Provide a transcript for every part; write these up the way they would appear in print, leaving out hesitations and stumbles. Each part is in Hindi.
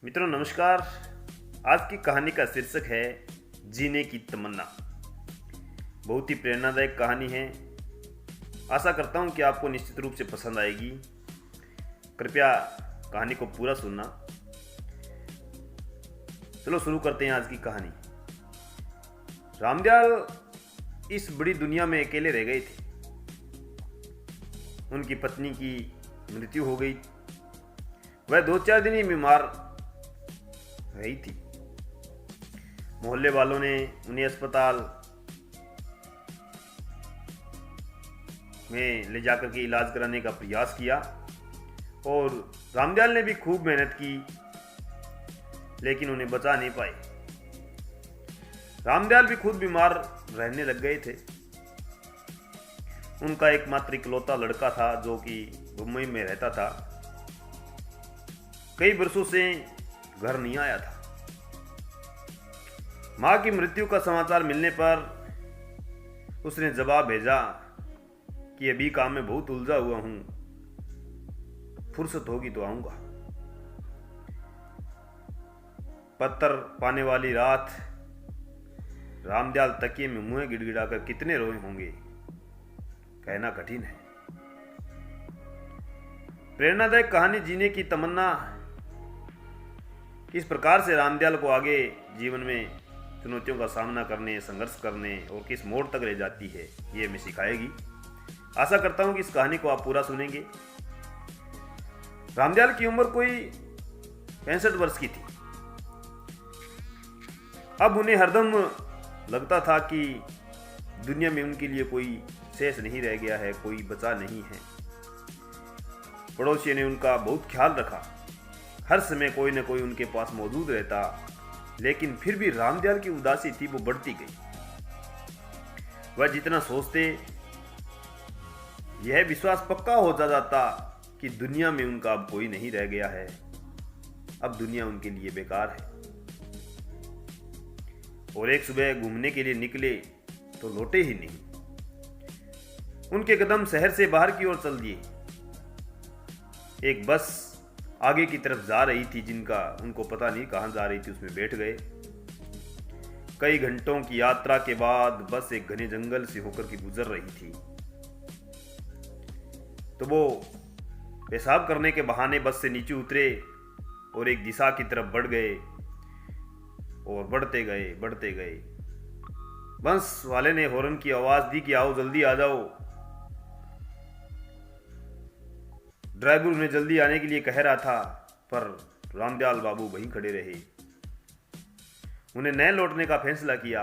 मित्रों नमस्कार। आज की कहानी का शीर्षक है जीने की तमन्ना। बहुत ही प्रेरणादायक कहानी है। आशा करता हूं कि आपको निश्चित रूप से पसंद आएगी। कृपया कहानी को पूरा सुनना। चलो शुरू करते हैं आज की कहानी। रामदयाल इस बड़ी दुनिया में अकेले रह गए थे। उनकी पत्नी की मृत्यु हो गई। वह 2-4 दिन ही बीमार रही थी। मोहल्ले वालों ने उन्हें अस्पताल में ले जाकर के इलाज कराने का प्रयास किया और रामदयाल ने भी खूब मेहनत की, लेकिन उन्हें बचा नहीं पाए। रामदयाल भी खुद बीमार रहने लग गए थे। उनका एकमात्र इकलौता लड़का था जो कि मुंबई में रहता था। कई वर्षों से घर नहीं आया था। मां की मृत्यु का समाचार मिलने पर उसने जवाब भेजा कि अभी काम में बहुत उलझा हुआ हूं, फुर्सत होगी तो आऊंगा। पत्थर पाने वाली रात रामदयाल तकिए में मुंह गिड़गिड़ाकर कितने रोए होंगे, कहना कठिन है। प्रेरणादायक कहानी जीने की तमन्ना किस प्रकार से रामदयाल को आगे जीवन में चुनौतियों का सामना करने, संघर्ष करने और किस मोड़ तक ले जाती है, ये हमें सिखाएगी। आशा करता हूं कि इस कहानी को आप पूरा सुनेंगे। रामदयाल की उम्र कोई 65 वर्ष की थी। अब उन्हें हरदम लगता था कि दुनिया में उनके लिए कोई शेष नहीं रह गया है, कोई बचा नहीं है। पड़ोसियों ने उनका बहुत ख्याल रखा। हर समय कोई न कोई उनके पास मौजूद रहता, लेकिन फिर भी रामदयाल की उदासी थी वो बढ़ती गई। वह जितना सोचते यह विश्वास पक्का हो जाता कि दुनिया में उनका अब कोई नहीं रह गया है, अब दुनिया उनके लिए बेकार है। और एक सुबह घूमने के लिए निकले तो लौटे ही नहीं। उनके कदम शहर से बाहर की ओर चल दिए। एक बस आगे की तरफ जा रही थी, जिनका उनको पता नहीं कहां जा रही थी, उसमें बैठ गए। कई घंटों की यात्रा के बाद बस एक घने जंगल से होकर के गुजर रही थी। तो वो पेशाब करने के बहाने बस से नीचे उतरे और एक दिशा की तरफ बढ़ गए और बढ़ते गए। बस वाले ने हॉर्न की आवाज दी कि आओ जल्दी आ जाओ। ड्राइवर उन्हें जल्दी आने के लिए कह रहा था, पर रामदयाल बाबू वहीं खड़े रहे। उन्हें न लौटने का फैसला किया।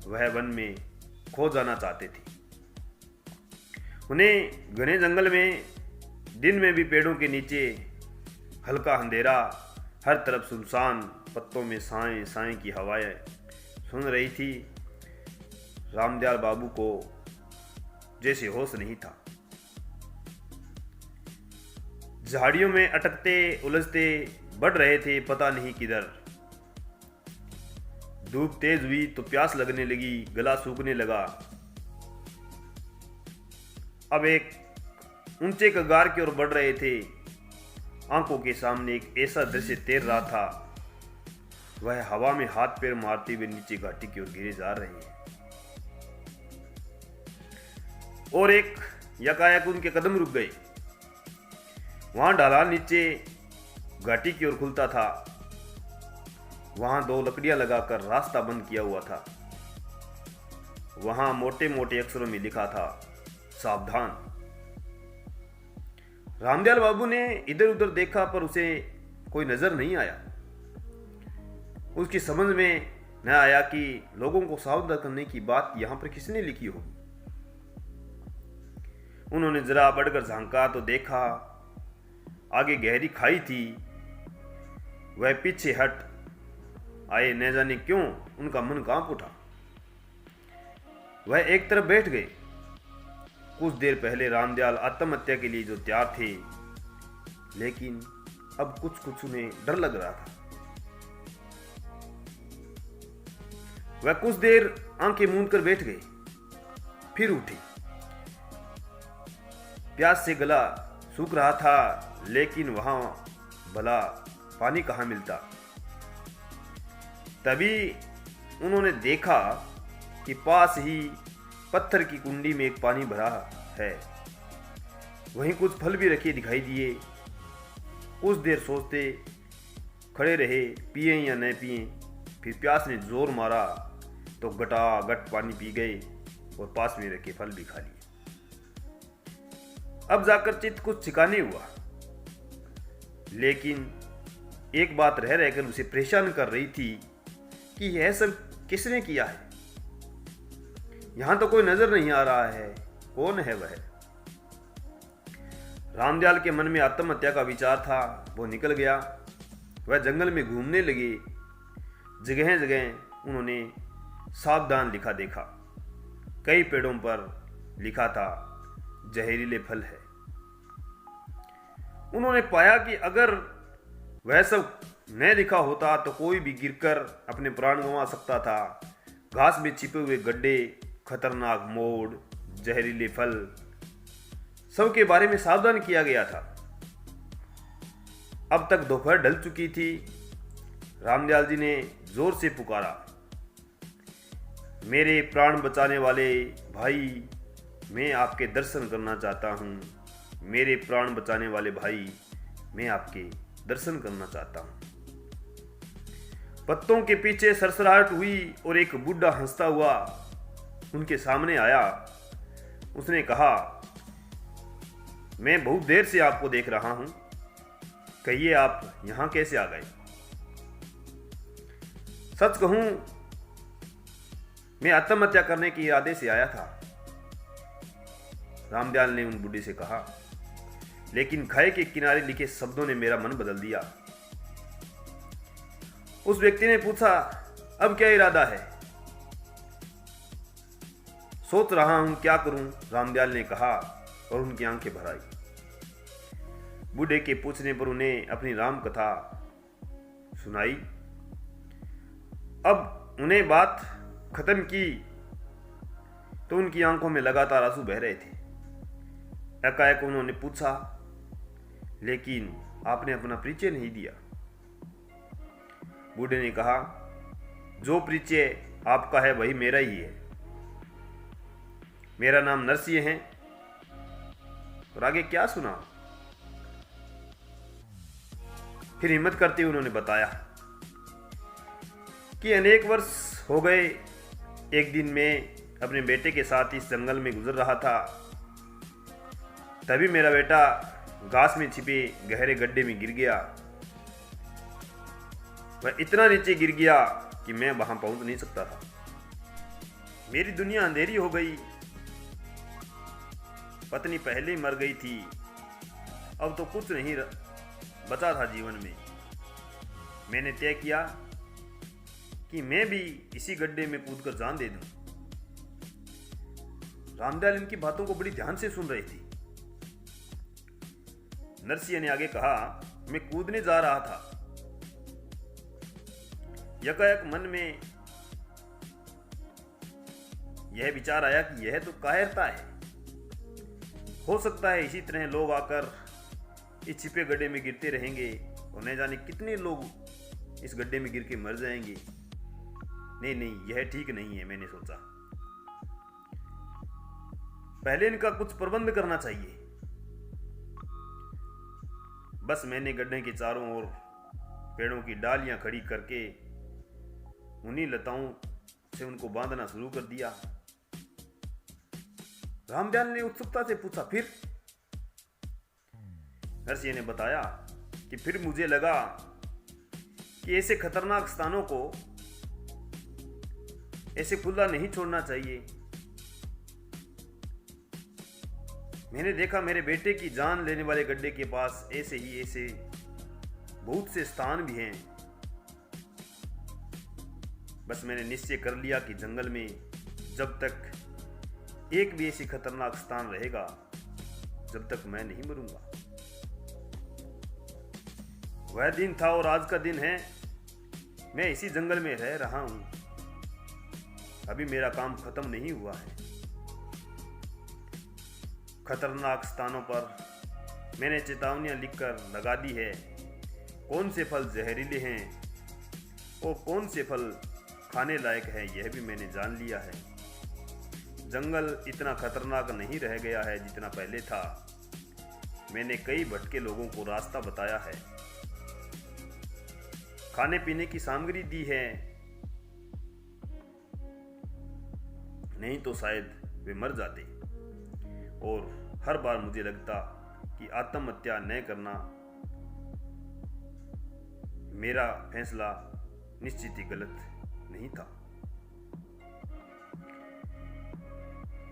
वह वन में खो जाना चाहते थे। उन्हें घने जंगल में दिन में भी पेड़ों के नीचे हल्का अंधेरा, हर तरफ सुनसान, पत्तों में साएं साएं की हवाएं सुन रही थी। रामदयाल बाबू को जैसे होश नहीं था। झाड़ियों में अटकते उलझते बढ़ रहे थे, पता नहीं किधर। धूप तेज हुई तो प्यास लगने लगी, गला सूखने लगा। अब एक ऊंचे कगार की ओर बढ़ रहे थे। आंखों के सामने एक ऐसा दृश्य तैर रहा था। वह हवा में हाथ पैर मारते हुए नीचे घाटी की ओर गिरे जा रहे हैं और एक यकायक उनके कदम रुक गए। वहां ढलान नीचे घाटी की ओर खुलता था। वहां 2 लकड़ियां लगाकर रास्ता बंद किया हुआ था। वहां मोटे मोटे अक्षरों में लिखा था, सावधान। रामदयाल बाबू ने इधर उधर देखा, पर उसे कोई नजर नहीं आया। उसकी समझ में न आया कि लोगों को सावधान करने की बात यहां पर किसने लिखी होगी। उन्होंने जरा बढ़कर झांका तो देखा आगे गहरी खाई थी। वह पीछे हट आए, न जाने क्यों उनका मन कांप उठा। वह एक तरफ बैठ गए। कुछ देर पहले रामदयाल आत्महत्या के लिए जो तैयार थे, लेकिन अब कुछ उन्हें डर लग रहा था। वह कुछ देर आंखें मूंद कर बैठ गए, फिर उठे। प्यास से गला सूख रहा था, लेकिन वहां भला पानी कहाँ मिलता। तभी उन्होंने देखा कि पास ही पत्थर की कुंडी में एक पानी भरा है। वहीं कुछ फल भी रखे दिखाई दिए। कुछ देर सोचते खड़े रहे, पिए या न पिए। फिर प्यास ने जोर मारा तो गटागट पानी पी गए और पास में रखे फल भी खा लिए। अब जाकर चित्त कुछ ठिकाने हुआ, लेकिन एक बात रह रहकर उसे परेशान कर रही थी कि यह सब किसने किया है। यहां तो कोई नजर नहीं आ रहा है, कौन है वह। रामदयाल के मन में आत्महत्या का विचार था, वो निकल गया। वह जंगल में घूमने लगे। जगह जगह उन्होंने सावधान लिखा देखा। कई पेड़ों पर लिखा था जहरीले फल है। उन्होंने पाया कि अगर वह सब न लिखा होता तो कोई भी गिरकर अपने प्राण गंवा सकता था। घास में छिपे हुए गड्ढे, खतरनाक मोड़, जहरीले फल, सब के बारे में सावधान किया गया था। अब तक दोपहर ढल चुकी थी। रामदयाल जी ने जोर से पुकारा, मेरे प्राण बचाने वाले भाई, मैं आपके दर्शन करना चाहता हूं। मेरे प्राण बचाने वाले भाई, मैं आपके दर्शन करना चाहता हूं। पत्तों के पीछे सरसराहट हुई और एक बूढ़ा हंसता हुआ उनके सामने आया। उसने कहा, मैं बहुत देर से आपको देख रहा हूं, कहिए आप यहां कैसे आ गए। सच कहूं, मैं आत्महत्या करने के इरादे से आया था, रामदयाल ने उन बूढ़े से कहा। लेकिन खाई के किनारे लिखे शब्दों ने मेरा मन बदल दिया। उस व्यक्ति ने पूछा, अब क्या इरादा है। सोच रहा हूं क्या करूं, रामदयाल ने कहा और उनकी आंखें भर आई। बूढ़े के पूछने पर उन्हें अपनी राम कथा सुनाई। अब उन्हें बात खत्म की तो उनकी आंखों में लगातार आंसू बह रहे थे। एकाएक उन्होंने पूछा, लेकिन आपने अपना परिचय नहीं दिया। बूढ़े ने कहा, जो परिचय आपका है वही मेरा ही है। मेरा नाम नरसिंह है। और आगे क्या सुना। फिर हिम्मत करते हुए उन्होंने बताया कि अनेक वर्ष हो गए, एक दिन मैं अपने बेटे के साथ इस जंगल में गुजर रहा था। तभी मेरा बेटा घास में छिपे गहरे गड्ढे में गिर गया। वह इतना नीचे गिर गया कि मैं वहां पहुंच नहीं सकता था। मेरी दुनिया अंधेरी हो गई। पत्नी पहले ही मर गई थी। अब तो कुछ नहीं बचा था जीवन में। मैंने तय किया कि मैं भी इसी गड्ढे में कूदकर जान दे दूं। रामदयाल इनकी बातों को बड़ी ध्यान से सुन रही थी। नरसिंह ने आगे कहा, मैं कूदने जा रहा था। यकायक मन में यह विचार आया कि यह तो कायरता है। हो सकता है इसी तरह लोग आकर इस छिपे गड्ढे में गिरते रहेंगे और न जाने कितने लोग इस गड्ढे में गिर के मर जाएंगे। नहीं, यह ठीक नहीं है, मैंने सोचा। पहले इनका कुछ प्रबंध करना चाहिए। बस मैंने गड्ढे के चारों ओर पेड़ों की डालियां खड़ी करके उन्हीं लताओं से उनको बांधना शुरू कर दिया। रामदयाल ने उत्सुकता से पूछा, फिर? नरसिंह ने बताया कि फिर मुझे लगा कि ऐसे खतरनाक स्थानों को ऐसे खुला नहीं छोड़ना चाहिए। मैंने देखा मेरे बेटे की जान लेने वाले गड्ढे के पास ऐसे बहुत से स्थान भी हैं। बस मैंने निश्चय कर लिया कि जंगल में जब तक एक भी ऐसी खतरनाक स्थान रहेगा, जब तक मैं नहीं मरूंगा। वह दिन था और आज का दिन है। मैं इसी जंगल में रह रहा हूं। अभी मेरा काम खत्म नहीं हुआ है। खतरनाक स्थानों पर मैंने चेतावनियां लिखकर लगा दी है। कौन से फल जहरीले हैं, और कौन से फल खाने लायक है यह भी मैंने जान लिया है। जंगल इतना खतरनाक नहीं रह गया है जितना पहले था। मैंने कई भटके लोगों को रास्ता बताया है, खाने पीने की सामग्री दी है, नहीं तो शायद वे मर जाते। और हर बार मुझे लगता कि आत्महत्या न करना मेरा फैसला निश्चित ही गलत नहीं था।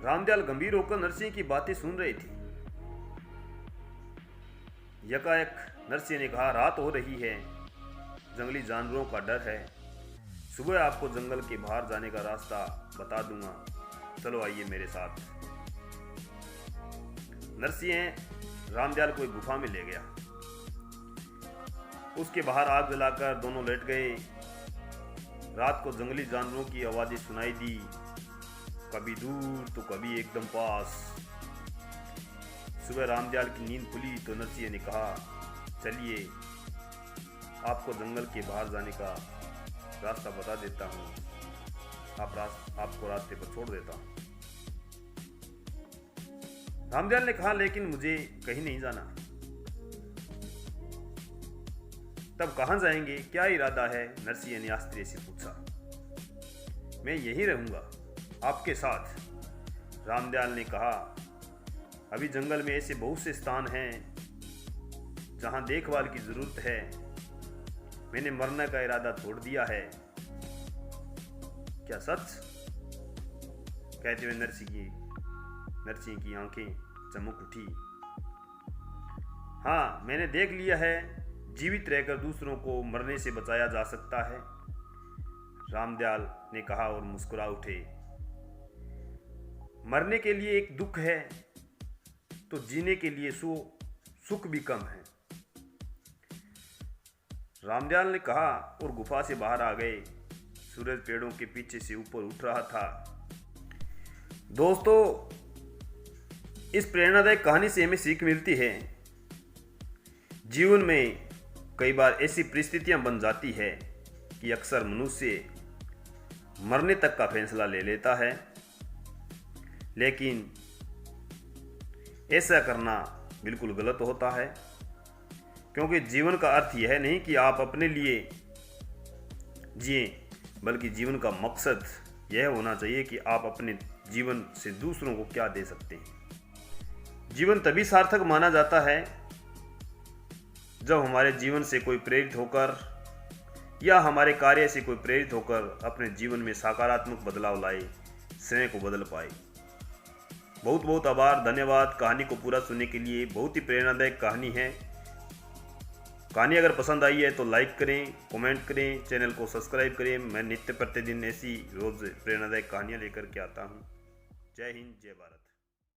रामदयाल गंभीर होकर नरसिंह की बातें सुन रहे थे। यकायक नरसिंह ने कहा, रात हो रही है, जंगली जानवरों का डर है। सुबह आपको जंगल के बाहर जाने का रास्ता बता दूंगा, चलो आइए मेरे साथ। नरसिंह रामदयाल को एक गुफा में ले गया। उसके बाहर आग जलाकर दोनों लेट गए। रात को जंगली जानवरों की आवाजें सुनाई दी, कभी दूर तो कभी एकदम पास। सुबह रामदयाल की नींद खुली तो नरसिंह ने कहा, चलिए आपको जंगल के बाहर जाने का रास्ता बता देता हूँ, आपको रास्ते पर छोड़ देता हूँ। रामदयाल ने कहा, लेकिन मुझे कहीं नहीं जाना। तब कहाँ जाएंगे, क्या इरादा है? नरसिंह ने आश्चर्य से पूछा। मैं यहीं रहूंगा आपके साथ, रामदयाल ने कहा। अभी जंगल में ऐसे बहुत से स्थान हैं जहां देखभाल की जरूरत है। मैंने मरने का इरादा छोड़ दिया है। क्या सच? कहते हुए नरसिंह की आंखें चमक उठी। हाँ, मैंने देख लिया है, जीवित रहकर दूसरों को मरने से बचाया जा सकता है, रामदयाल ने कहा और मुस्कुरा उठे। मरने के लिए एक दुख है तो जीने के लिए सुख भी कम है, रामदयाल ने कहा और गुफा से बाहर आ गए। सूरज पेड़ों के पीछे से ऊपर उठ रहा था। दोस्तों, इस प्रेरणादायक कहानी से हमें सीख मिलती है। जीवन में कई बार ऐसी परिस्थितियां बन जाती है कि अक्सर मनुष्य मरने तक का फैसला ले लेता है, लेकिन ऐसा करना बिल्कुल गलत होता है, क्योंकि जीवन का अर्थ यह नहीं कि आप अपने लिए जिएं, बल्कि जीवन का मकसद यह होना चाहिए कि आप अपने जीवन से दूसरों को क्या दे सकते हैं। जीवन तभी सार्थक माना जाता है जब हमारे जीवन से कोई प्रेरित होकर या हमारे कार्य से कोई प्रेरित होकर अपने जीवन में सकारात्मक बदलाव लाए, स्वयं को बदल पाए। बहुत बहुत आभार, धन्यवाद कहानी को पूरा सुनने के लिए। बहुत ही प्रेरणादायक कहानी है। कहानी अगर पसंद आई है तो लाइक करें, कमेंट करें, चैनल को सब्सक्राइब करें। मैं नित्य प्रतिदिन ऐसी रोज प्रेरणादायक कहानियाँ लेकर के आता हूँ। जय हिंद, जय भारत।